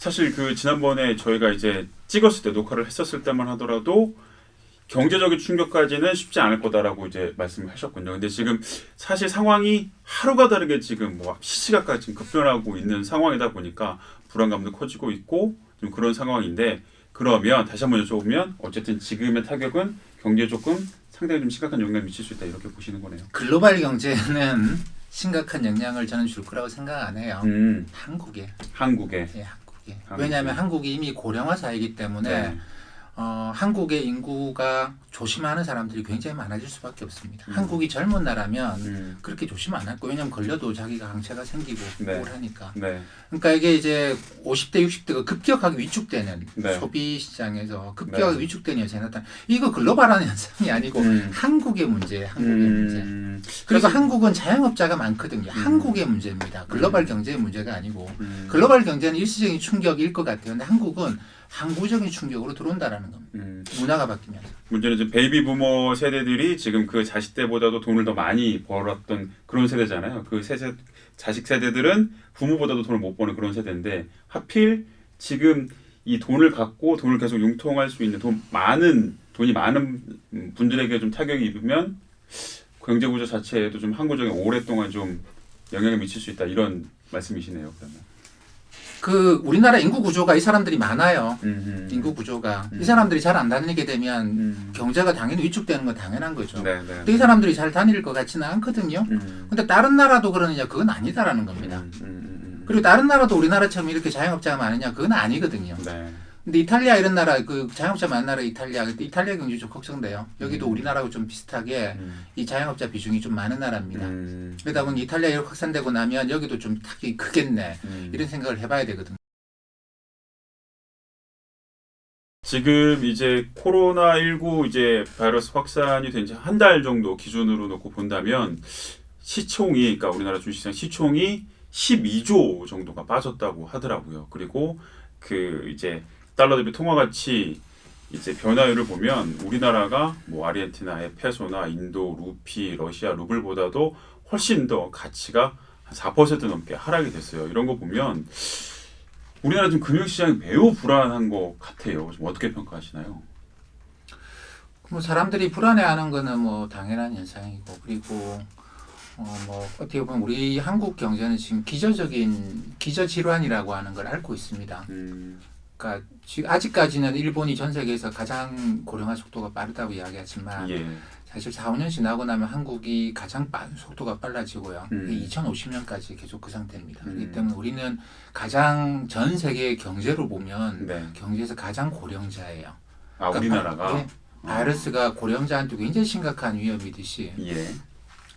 사실 그 지난번에 저희가 이제 찍었을 때 녹화를 했었을 때만 하더라도 경제적인 충격까지는 쉽지 않을 거다라고 이제 말씀을 하셨군요. 근데 지금 사실 상황이 하루가 다르게 지금 뭐 시시각각 지금 급변하고 있는 상황이다 보니까 불안감도 커지고 있고 좀 그런 상황인데 그러면 다시 한번 여쭤보면 어쨌든 지금의 타격은 경제에 조금 상당히 좀 심각한 영향을 미칠 수 있다 이렇게 보시는 거네요. 글로벌 경제는 심각한 영향을 저는 줄 거라고 생각 안 해요. 한국에. 예, 한국에. 왜냐하면 한국이 이미 고령화 사회이기 때문에 네. 한국의 인구가 조심하는 사람들이 굉장히 많아질 수밖에 없습니다. 한국이 젊은 나라면 그렇게 조심 안 할 거예요. 왜냐하면 걸려도 자기가 항체가 생기고 네. 뭘 하니까. 네. 그러니까 이게 이제 50대, 60대가 급격하게 위축되는 네. 소비 시장에서 급격하게 네. 위축되는 현상이 나타나. 이거 글로벌한 현상이 아니고 한국의 문제예요. 한국의 문제. 그리고 한국은 자영업자가 많거든요. 한국의 문제입니다. 글로벌 경제의 문제가 아니고 글로벌 경제는 일시적인 충격일 것 같아요. 근데 한국은 항구적인 충격으로 들어온다라는 겁니다. 문화가 바뀌면서. 문제는 지금 베이비 부머 세대들이 지금 그 자식 때보다도 돈을 더 많이 벌었던 그런 세대잖아요. 그 자식 세대들은 부모보다도 돈을 못 버는 그런 세대인데 하필 지금 이 돈을 갖고 돈을 계속 융통할 수 있는 돈이 많은 분들에게 좀 타격이 입으면 경제 구조 자체에도 좀 항구적인 오랫동안 좀 영향을 미칠 수 있다 이런 말씀이시네요. 그러면. 우리나라 인구 구조가 이 사람들이 많아요. 인구 구조가. 이 사람들이 잘 안 다니게 되면 경제가 당연히 위축되는 건 당연한 거죠. 네, 네. 근데 이 사람들이 잘 다닐 것 같지는 않거든요. 근데 다른 나라도 그러느냐? 그건 아니다라는 겁니다. 그리고 다른 나라도 우리나라처럼 이렇게 자영업자가 많으냐? 그건 아니거든요. 네. 근데 이탈리아 이런 나라, 그 자영업자 많은 나라 이탈리아 경제 좀 걱정돼요. 여기도 우리나라하고 좀 비슷하게 이 자영업자 비중이 좀 많은 나라입니다. 그러다 보니 이탈리아 이렇게 확산되고 나면 여기도 좀 타격이 크겠네. 이런 생각을 해봐야 되거든요. 지금 이제 코로나19 이제 바이러스 확산이 된 지 한 달 정도 기준으로 놓고 본다면 시총이, 그러니까 우리나라 주식시장 시총이 12조 정도가 빠졌다고 하더라고요. 그리고 그 이제 달러 대비 통화 가치 이제 변화율을 보면 우리나라가 뭐 아르헨티나의 페소나 인도 루피, 러시아 루블보다도 훨씬 더 가치가 한 4% 넘게 하락이 됐어요. 이런 거 보면 우리나라 지금 금융시장이 매우 불안한 것 같아요. 좀 어떻게 평가하시나요? 뭐 사람들이 불안해하는 거는 뭐 당연한 현상이고, 그리고 뭐 어떻게 보면 우리 한국 경제는 지금 기저질환이라고 하는 걸 앓고 있습니다. 그러니까 지금 아직까지는 일본이 전 세계에서 가장 고령화 속도가 빠르다고 이야기하지만 예. 사실 4, 5년 지나고 나면 한국이 가장 속도가 빨라지고요. 2050년까지 계속 그 상태입니다. 그렇기 때문에 우리는 가장 전 세계 경제로 보면 네. 경제에서 가장 고령자예요. 아, 그러니까 우리나라가? 바이러스가 고령자한테 굉장히 심각한 위험이듯이 예.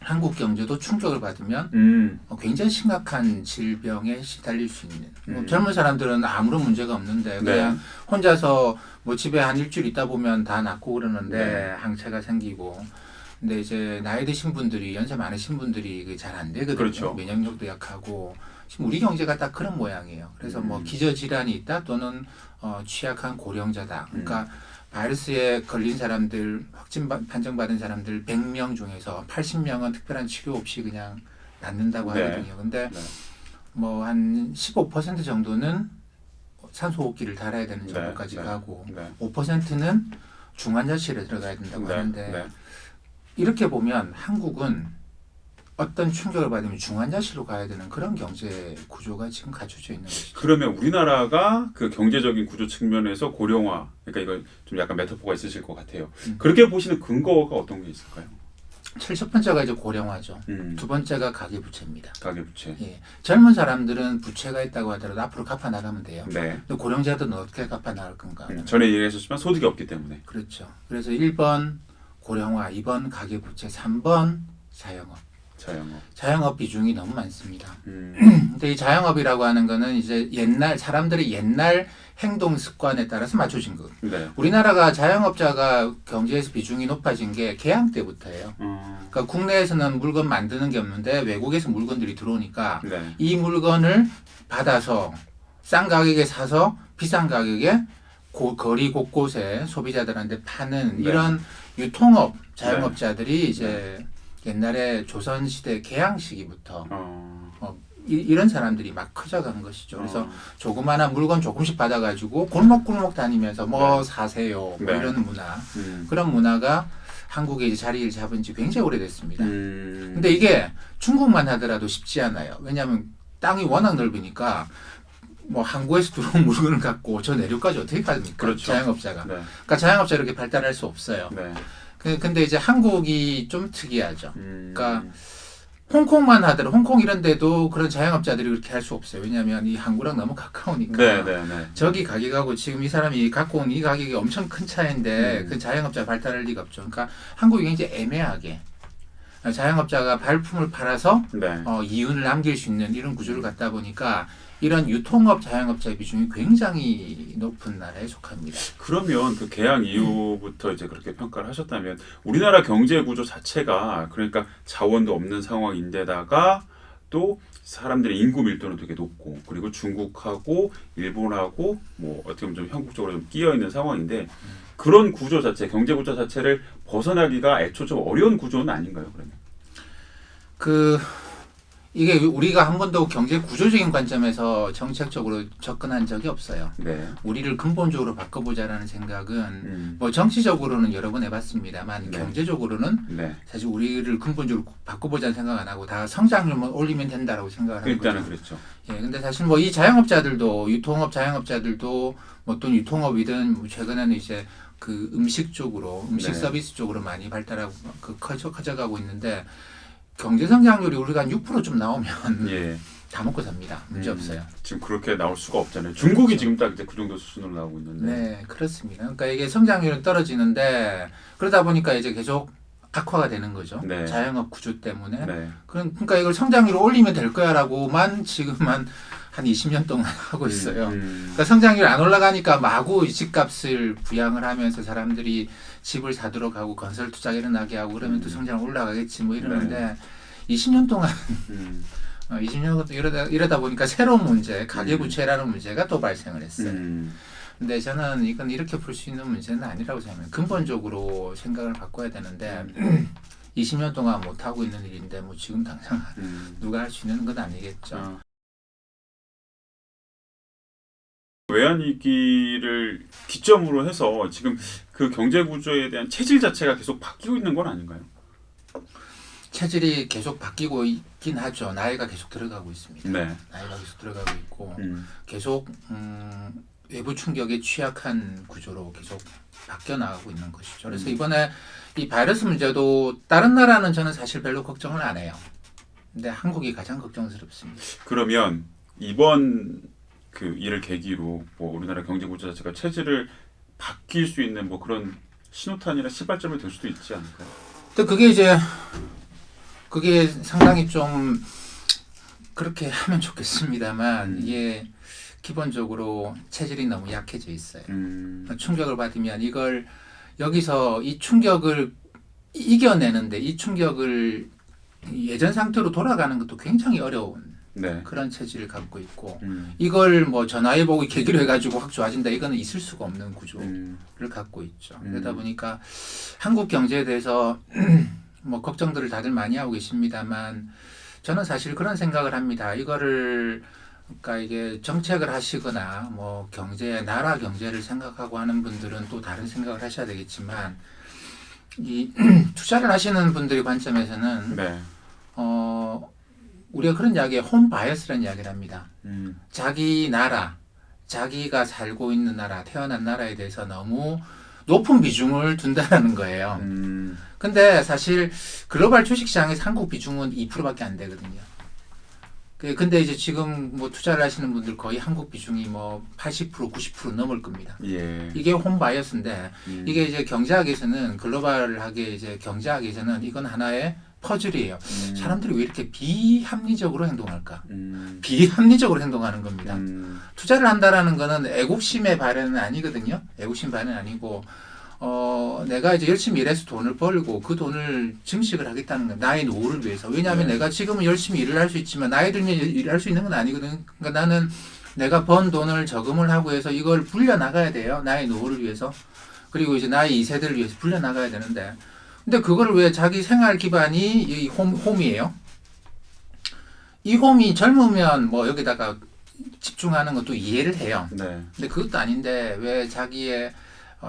한국 경제도 충격을 받으면 굉장히 심각한 질병에 시달릴 수 있는. 뭐 젊은 사람들은 아무런 문제가 없는데 그냥 네. 혼자서 뭐 집에 한 일주일 있다 보면 다 낫고 그러는데 네. 항체가 생기고. 근데 이제 나이 드신 분들이, 연세 많으신 분들이 그게 잘 안 되거든요. 그렇죠. 면역력도 약하고. 지금 우리 경제가 딱 그런 모양이에요. 그래서 뭐 기저질환이 있다 또는 취약한 고령자다. 그러니까 바이러스에 걸린 사람들, 확진 판정받은 사람들 100명 중에서 80명은 특별한 치료 없이 그냥 낫는다고 네. 하거든요. 근데 네. 뭐 한 15% 정도는 산소호흡기를 달아야 되는 네. 정도까지 네. 가고 네. 5%는 중환자실에 들어가야 된다고 네. 하는데 네. 이렇게 보면 한국은 어떤 충격을 받으면 중환자실로 가야 되는 그런 경제 구조가 지금 갖춰져 있는 것이죠. 그러면 우리나라가 그 경제적인 구조 측면에서 고령화, 그러니까 이거 좀 약간 메타포가 있으실 것 같아요. 그렇게 보시는 근거가 어떤 게 있을까요? 첫 번째가 이제 고령화죠. 두 번째가 가계부채입니다. 가계부채. 예. 젊은 사람들은 부채가 있다고 하더라도 앞으로 갚아 나가면 돼요. 네. 근데 고령자들은 어떻게 갚아 나갈 건가? 전에 얘기하셨지만 소득이 없기 때문에. 그렇죠. 그래서 1번 고령화, 2번 가계부채, 3번 자영업. 자영업 비중이 너무 많습니다. 근데 이 자영업이라고 하는 거는 이제 사람들의 옛날 행동 습관에 따라서 맞춰진 거. 네. 우리나라가 자영업자가 경제에서 비중이 높아진 게 개항 때부터예요. 그러니까 국내에서는 물건 만드는 게 없는데 외국에서 물건들이 들어오니까 네. 이 물건을 받아서 싼 가격에 사서 비싼 가격에 거리 곳곳에 소비자들한테 파는 네. 이런 유통업 자영업자들이 이제 옛날에 조선시대 개항 시기부터 이런 사람들이 막 커져간 것이죠. 그래서 조그마한 물건 조금씩 받아가지고 골목골목 다니면서 뭐 사세요 뭐 이런 문화 그런 문화가 한국에 이제 자리를 잡은 지 굉장히 오래됐습니다. 근데 이게 중국만 하더라도 쉽지 않아요. 왜냐하면 땅이 워낙 넓으니까 뭐 항구에서 들어온 물건을 갖고 저 내륙까지 어떻게 갑니까? 그렇죠. 자영업자가. 네. 그러니까 자영업자 이렇게 발달할 수 없어요. 네. 근데 이제 한국이 좀 특이하죠. 그러니까 홍콩만 하더라도 홍콩 이런 데도 그런 자영업자들이 그렇게 할 수 없어요. 왜냐하면 이 항구랑 너무 가까우니까. 네, 네, 네. 저기 가격하고 지금 이 사람이 갖고 온 이 가격이 엄청 큰 차이인데 그 자영업자 발달할 리가 없죠. 그러니까 한국이 굉장히 애매하게 자영업자가 발품을 팔아서 네. 이윤을 남길 수 있는 이런 구조를 갖다 보니까 이런 유통업 자영업자의 비중이 굉장히 높은 나라에 속합니다. 그러면 그 개항 이후부터 이제 그렇게 평가를 하셨다면 우리나라 경제 구조 자체가 그러니까 자원도 없는 상황인데다가 또 사람들의 인구 밀도는 되게 높고 그리고 중국하고 일본하고 뭐 어떻게 보면 좀 형국적으로 좀 끼어 있는 상황인데 그런 구조 자체, 경제 구조 자체를 벗어나기가 애초 좀 어려운 구조는 아닌가요? 그러면? 이게 우리가 한 번도 경제 구조적인 관점에서 정책적으로 접근한 적이 없어요. 네. 우리를 근본적으로 바꿔보자라는 생각은 뭐 정치적으로는 여러 번 해봤습니다만 네. 경제적으로는 네. 사실 우리를 근본적으로 바꿔보자는 생각 안 하고 다 성장률만 올리면 된다라고 생각을 하는 일단은 거죠. 그랬죠. 예, 근데 사실 뭐 이 자영업자들도 유통업 자영업자들도 뭐 또 유통업이든 뭐 최근에는 이제 그 음식 쪽으로 음식 네. 서비스 쪽으로 많이 발달하고 커져가고 있는데 경제 성장률이 우리가 한 6%좀 나오면 예. 다 먹고 삽니다. 문제 없어요. 지금 그렇게 나올 수가 없잖아요. 중국이 그렇죠. 지금 딱 이제 그 정도 수준으로 나오고 있는데. 네, 그렇습니다. 그러니까 이게 성장률은 떨어지는데 그러다 보니까 이제 계속 악화가 되는 거죠. 네. 자영업 구조 때문에. 네. 그러니까 이걸 성장률을 올리면 될 거야라고만 지금 한 20년 동안 하고 있어요. 그러니까 성장률 안 올라가니까 마구 집값을 부양을 하면서 사람들이 집을 사도록 하고 건설 투자가 일어나게 하고 그러면 또 성장 올라가겠지 뭐 이러는데 20년 동안 20년 이러다 보니까 새로운 문제, 가계부채라는 문제가 또 발생을 했어요. 근데 저는 이건 이렇게 볼 수 있는 문제는 아니라고 생각해요. 근본적으로 생각을 바꿔야 되는데 20년 동안 못 하고 있는 일인데 뭐 지금 당장 누가 할 수 있는 건 아니겠죠. 외환위기를 기점으로 해서 지금 그 경제 구조에 대한 체질 자체가 계속 바뀌고 있는 건 아닌가요? 체질이 계속 바뀌고 있긴 하죠. 나이가 계속 들어가고 있습니다. 네. 나이가 계속 들어가고 있고 계속 외부 충격에 취약한 구조로 계속 바뀌어 나가고 있는 것이죠. 그래서 이번에 이 바이러스 문제도 다른 나라는 저는 사실 별로 걱정을 안 해요. 근데 한국이 가장 걱정스럽습니다. 그러면 이번 그 일을 계기로 뭐 우리나라 경제 구조 자체가 체질을 바뀔 수 있는 뭐 그런 신호탄이나 시발점이 될 수도 있지 않을까요? 근데 그게 상당히 좀 그렇게 하면 좋겠습니다만 이게 기본적으로 체질이 너무 약해져 있어요. 충격을 받으면 이걸 여기서 이 충격을 이겨내는데 이 충격을 예전 상태로 돌아가는 것도 굉장히 어려운 네. 그런 체질을 갖고 있고 이걸 뭐 전화위복을 계기로 해가지고 확 좋아진다 이거는 있을 수가 없는 구조를 갖고 있죠. 그러다 보니까 한국 경제에 대해서 뭐 걱정들을 다들 많이 하고 계십니다만 저는 사실 그런 생각을 합니다. 이거를 그러니까 이게 정책을 하시거나 뭐 나라 경제를 생각하고 하는 분들은 또 다른 생각을 하셔야 되겠지만 이 투자를 하시는 분들의 관점에서는 네. 우리가 그런 이야기에 홈 바이어스라는 이야기를 합니다. 자기 나라, 자기가 살고 있는 나라, 태어난 나라에 대해서 너무 높은 비중을 둔다라는 거예요. 근데 사실 글로벌 주식시장에서 한국 비중은 2%밖에 안 되거든요. 근데 이제 지금 뭐 투자를 하시는 분들 거의 한국 비중이 뭐 80%, 90% 넘을 겁니다. 예. 이게 홈 바이어스인데 이게 이제 경제학에서는 글로벌하게 이제 경제학에서는 이건 하나의 퍼즐이에요. 사람들이 왜 이렇게 비합리적으로 행동할까? 비합리적으로 행동하는 겁니다. 투자를 한다라는 거는 애국심의 발현은 아니거든요. 애국심 발현은 아니고 내가 이제 열심히 일해서 돈을 벌고 그 돈을 증식을 하겠다는 거야. 나의 노후를 위해서. 왜냐하면 내가 지금은 열심히 일을 할 수 있지만 나이 들면 일을 할 수 있는 건 아니거든. 그러니까 나는 내가 번 돈을 저금을 하고 해서 이걸 불려 나가야 돼요. 나의 노후를 위해서. 그리고 이제 나의 2세대를 위해서 불려 나가야 되는데 근데 그거를 왜 자기 생활 기반이 이 홈이에요. 이홈이 젊으면 뭐 여기다가 집중하는 것도 이해를 해요. 네. 근데 그것도 아닌데 왜 자기의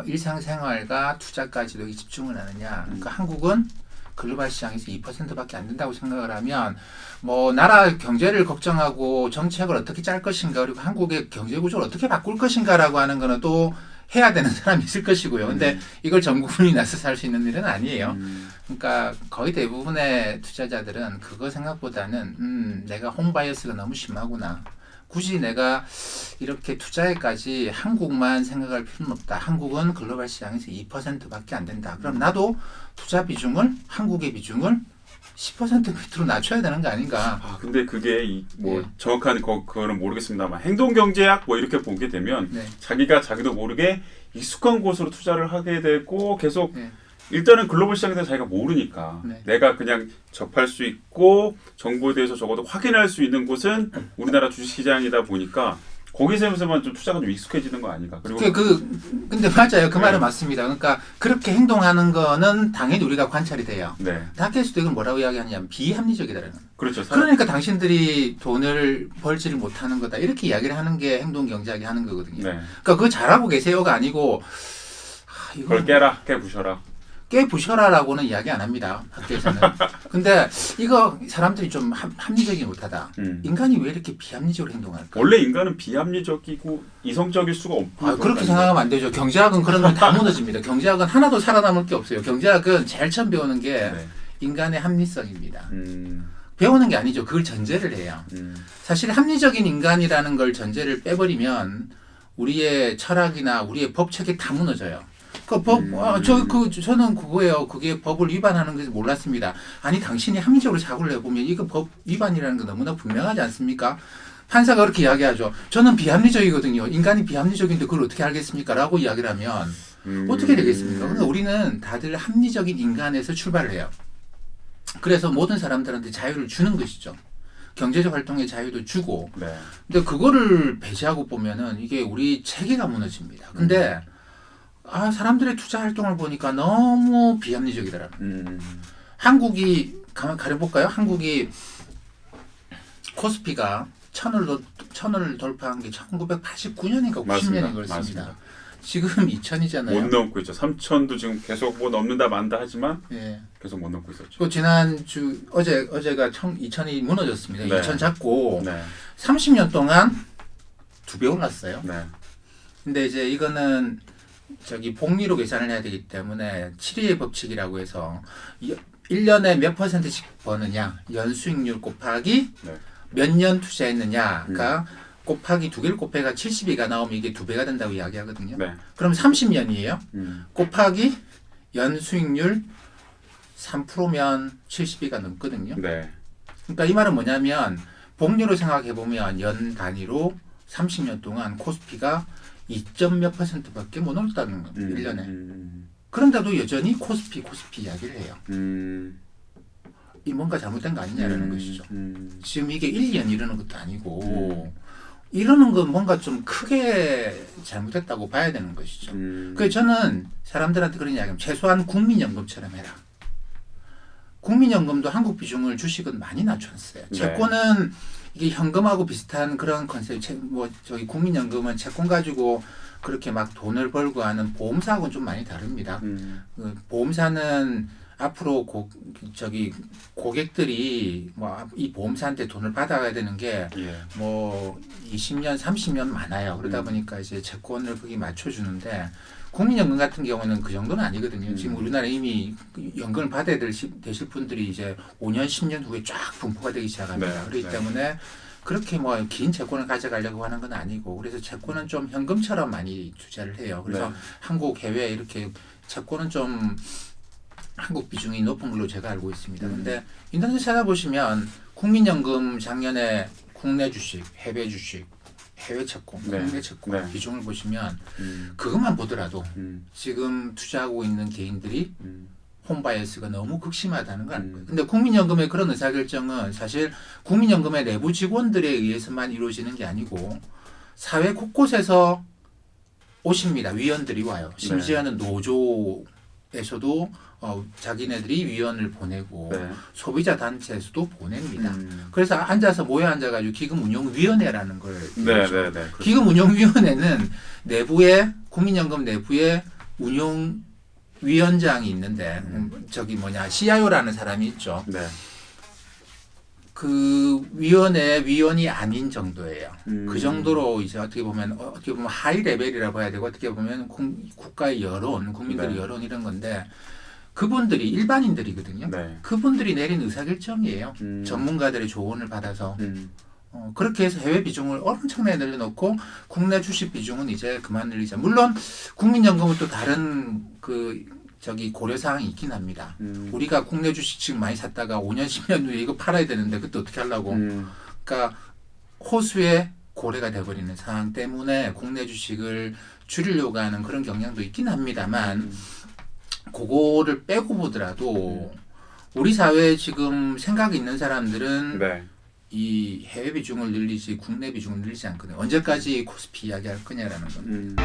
일상생활과 투자까지도 집중을 하느냐. 그러니까 한국은 글로벌 시장에서 2%밖에 안 된다고 생각을 하면 뭐 나라 경제를 걱정하고 정책을 어떻게 짤 것인가 그리고 한국의 경제 구조를 어떻게 바꿀 것인가라고 하는 거는 또 해야 되는 사람이 있을 것이고요. 근데 이걸 전 국민이 나서서 할 수 있는 일은 아니에요. 그러니까 거의 대부분의 투자자들은 그거 생각보다는 내가 홈바이어스가 너무 심하구나. 굳이 내가 이렇게 투자에까지 한국만 생각할 필요는 없다. 한국은 글로벌 시장에서 2%밖에 안 된다. 그럼 나도 투자 비중을 한국의 비중을 10% 밑으로 낮춰야 되는 거 아닌가? 아 근데 그게 뭐 네. 정확한 그거는 모르겠습니다만 행동경제학 뭐 이렇게 보게 되면 네. 자기도 모르게 익숙한 곳으로 투자를 하게 되고 계속 네. 일단은 글로벌 시장에 대해서 자기가 모르니까 네. 내가 그냥 접할 수 있고 정보에 대해서 적어도 확인할 수 있는 곳은 우리나라 주식시장이다 보니까 거기서만 좀 투자가 좀 익숙해지는 거 아닌가. 그리고 근데 맞아요. 그 네. 말은 맞습니다. 그러니까 그렇게 행동하는 거는 당연히 우리가 관찰이 돼요. 네 다케시도 이걸 뭐라고 이야기하냐면 비합리적이다라는. 그렇죠. 그러니까 당신들이 돈을 벌지를 못하는 거다. 이렇게 이야기를 하는 게 행동 경제학이 하는 거거든요. 네. 그러니까 그거 잘하고 계세요가 아니고 그걸 깨부셔라. 깨부셔라라고는 이야기 안 합니다. 학교에서는. 근데 이거 사람들이 좀 합리적이지 못하다. 인간이 왜 이렇게 비합리적으로 행동할까? 원래 인간은 비합리적이고 이성적일 수가 없고 그렇게 생각하면 안 되죠. 경제학은 그런 건 다 무너집니다. 경제학은 하나도 살아남을 게 없어요. 경제학은 제일 처음 배우는 게 네. 인간의 합리성입니다. 배우는 게 아니죠. 그걸 전제를 해요. 사실 합리적인 인간이라는 걸 전제를 빼버리면 우리의 철학이나 우리의 법책이 다 무너져요. 저는 그거예요. 그게 법을 위반하는 것을 몰랐습니다. 아니 당신이 합리적으로 사고를 해보면 이거 법 위반이라는 거 너무나 분명하지 않습니까? 판사가 그렇게 이야기하죠. 저는 비합리적이거든요. 인간이 비합리적인데 그걸 어떻게 알겠습니까? 라고 이야기를 하면 어떻게 되겠습니까? 그러니까 우리는 다들 합리적인 인간에서 출발을 해요. 그래서 모든 사람들한테 자유를 주는 것이죠. 경제적 활동의 자유도 주고. 네. 근데 그거를 배제하고 보면은 이게 우리 체계가 무너집니다. 근데 사람들의 투자 활동을 보니까 너무 비합리적이더라고요. 한국이 가려볼까요? 한국이 코스피가 천을 돌파한 게 1989년인가 90년인 걸 씁니다. 지금 2000이잖아요. 못 넘고 있죠. 3000도 지금 계속 뭐 넘는다 만다 하지만 예. 계속 못 넘고 있었죠. 그 지난주 어제가 2000이 무너졌습니다. 네. 2000 잡고 네. 30년 동안 2배 올랐어요. 네. 근데 이제 이거는 복리로 계산을 해야 되기 때문에 7의 법칙이라고 해서 1년에 몇 %씩 버느냐 연수익률 곱하기 네. 몇 년 투자했느냐가 곱하기 2개를 곱해가 72가 나오면 이게 2배가 된다고 이야기하거든요. 네. 그럼 30년이에요. 곱하기 연수익률 3%면 72가 넘거든요. 네. 그러니까 이 말은 뭐냐면 복리로 생각해 보면 연 단위로 30년 동안 코스피가 2몇 %밖에 못 올랐다는 겁니다. 1년에. 그런데도 여전히 코스피 이야기를 해요. 이 뭔가 잘못된 거 아니냐라는 것이죠. 지금 이게 1, 2년 이러는 것도 아니고 이러는 건 뭔가 좀 크게 잘못했다고 봐야 되는 것이죠. 그래서 저는 사람들한테 그런 이야기하면 최소한 국민연금처럼 해라. 국민연금도 한국 비중을 주식은 많이 낮췄어요. 네. 채권은 이게 현금하고 비슷한 그런 컨셉. 국민연금은 채권 가지고 그렇게 막 돈을 벌고 하는 보험사하고는 좀 많이 다릅니다. 보험사는 앞으로 고객들이 이 보험사한테 돈을 받아가야 되는 게 뭐 20년, 30년 많아요. 그러다 보니까 이제 채권을 거기 맞춰주는데 국민연금 같은 경우는 그 정도는 아니거든요. 지금 우리나라 이미 연금을 받아야 되실 분들이 이제 5년, 10년 후에 쫙 분포가 되기 시작합니다. 네, 그렇기 네. 때문에 그렇게 긴 채권을 가져가려고 하는 건 아니고 그래서 채권은 좀 현금처럼 많이 투자를 해요. 그래서 네. 한국, 해외 이렇게 채권은 좀 한국 비중이 높은 걸로 제가 알고 있습니다. 근데 인터넷 찾아보시면 국민연금 작년에 국내 주식, 해외 주식, 해외 채권, 네. 국내 채권 네. 비중을 보시면 그것만 보더라도 지금 투자하고 있는 개인들이 홈바이어스가 너무 극심하다는 걸 아는 거예요. 근데 국민연금의 그런 의사결정은 사실 국민연금의 내부 직원들에 의해서만 이루어지는 게 아니고 사회 곳곳에서 오십니다. 위원들이 와요. 심지어는 노조 에서도 자기네들이 위원을 보내고 네. 소비자 단체에서도 보냅니다. 그래서 앉아서 모여 앉아가지고 기금운용위원회라는 걸 네, 이루죠. 네, 네. 기금운용위원회는 내부에 국민연금 내부에 운용위원장이 있는데 CIO라는 사람이 있죠. 네. 그 위원회 위원이 아닌 정도예요. 음. 그 정도로 이제 어떻게 보면 하이 레벨이라고 해야 되고 어떻게 보면 국가의 여론, 국민들의 네. 여론 이런 건데 그분들이 일반인들이거든요. 네. 그분들이 내린 의사결정이에요. 음. 전문가들의 조언을 받아서 그렇게 해서 해외 비중을 엄청나게 늘려놓고 국내 주식 비중은 이제 그만 늘리자. 물론 국민연금은 또 다른 고려 사항이 있긴 합니다. 우리가 국내 주식 지금 많이 샀다가 5년, 10년 후에 이거 팔아야 되는데 그때 어떻게 하려고? 그러니까 호수에 고래가 돼버리는 상황 때문에 국내 주식을 줄이려고 하는 그런 경향도 있긴 합니다만 그거를 빼고 보더라도 우리 사회에 지금 생각이 있는 사람들은 네. 이 해외 비중을 늘리지 국내 비중을 늘리지 않거든요. 언제까지 코스피 이야기할 거냐라는 겁니다.